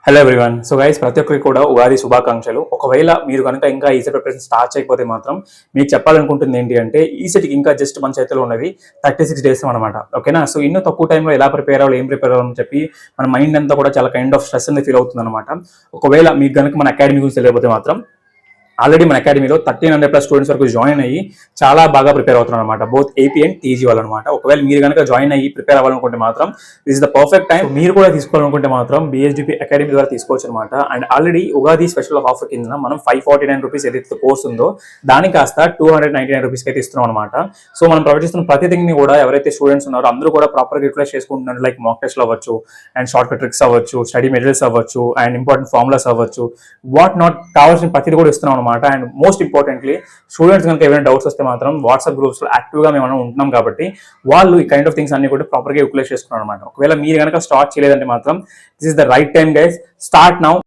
Hello everyone. So guys, ప్రతి ఒక్కరికి కూడా ఉగాది శుభాకాంక్షలు. ఒకవేళ మీరు కనుక ఇంకా ఈసెట్ ప్రిపరేషన్ స్టార్ట్ చేయకపోతే మాత్రం మీకు చెప్పాలనుకుంటుంది ఏంటి అంటే, ఈసెట్కి ఇంకా జస్ట్ మన చేతిలో ఉన్నది 36 డేస్ అనమాట. ఓకేనా? సో ఇన్నో తక్కువ టైంలో ఎలా ప్రిపేర్ అవ్వాలి, ఏం ప్రిపేర్ అవ్వాలని చెప్పి మన మైండ్ అంతా కూడా చాలా కైండ్ ఆఫ్ స్ట్రెస్ అనేది ఫీల్ అవుతుంది అనమాట. ఒకవేళ మీకు కనుక మన అకాడమీ గురించి తెలియకపోతే మాత్రం ఆల్రెడీ మన అకాడమీలో 1300+ స్టూడెంట్స్ వరకు జాయిన్ అయ్యి చాలా బాగా ప్రిపేర్ అవుతున్నారు అనమాట. బోత్ ఏపీ అండ్ టీజీ వాళ్ళు అనమాట. ఒకవేళ మీరు కనుక జాయిన్ అయ్యి ప్రిపేర్ అవ్వాలనుకుంటే మాత్రం this is the perfect time. మీరు కూడా తీసుకోవాలనుకుంటే మాత్రం BHDP అకాడమీ ద్వారా తీసుకోవచ్చు అనమాట. And already Ugadi special offer కింద మనం 549 రూపీస్ ఏదైతే కోర్స్ ఉందో దాని కాస్త 299 రూపీస్కి అయితే ఇస్తున్నాం అనమాట. సో మనం ప్రొవైడ్ చేస్తున్న ప్రతి థింగ్ ని కూడా ఎవరైతే స్టూడెంట్స్ ఉన్నారో అందరూ కూడా ప్రాపర్గా యూటిలైజ్ చేసుకుంటున్నారు. లైక్ మాక్ టెస్ట్లు అవ్వచ్చు, అండ్ షార్ట్ కట్ ట్రిక్స్ అవ్వచ్చు, స్టడీ మెటీరియల్స్ అవ్వచ్చు, అండ్ ఇంపార్టెంట్ ఫార్ములాస్ అవ్వచ్చు, వాట్ నాట్ కావాల్సిన ప్రతిదీ కూడా ఇస్తున్నాం అనమాట. అండ్ మోస్ట్ ఇంపార్టెంట్లీ స్టూడెంట్స్ కనుక ఏమైనా డౌట్స్ వస్తే మాత్రం వాట్సాప్ గ్రూప్స్ లో యాక్టివ్ గా మేము ఉంటున్నాం కాబట్టి వాళ్ళు ఈ కైండ్ ఆఫ్ థింగ్స్ అన్ని కూడా ప్రాపర్ గా యూటిలైజ్ చేసుకున్నారు అనమాట. ఒకవేళ మీరు కనుక స్టార్ట్ చేయలేదంటే మాత్రం this is the right time guys. Start now.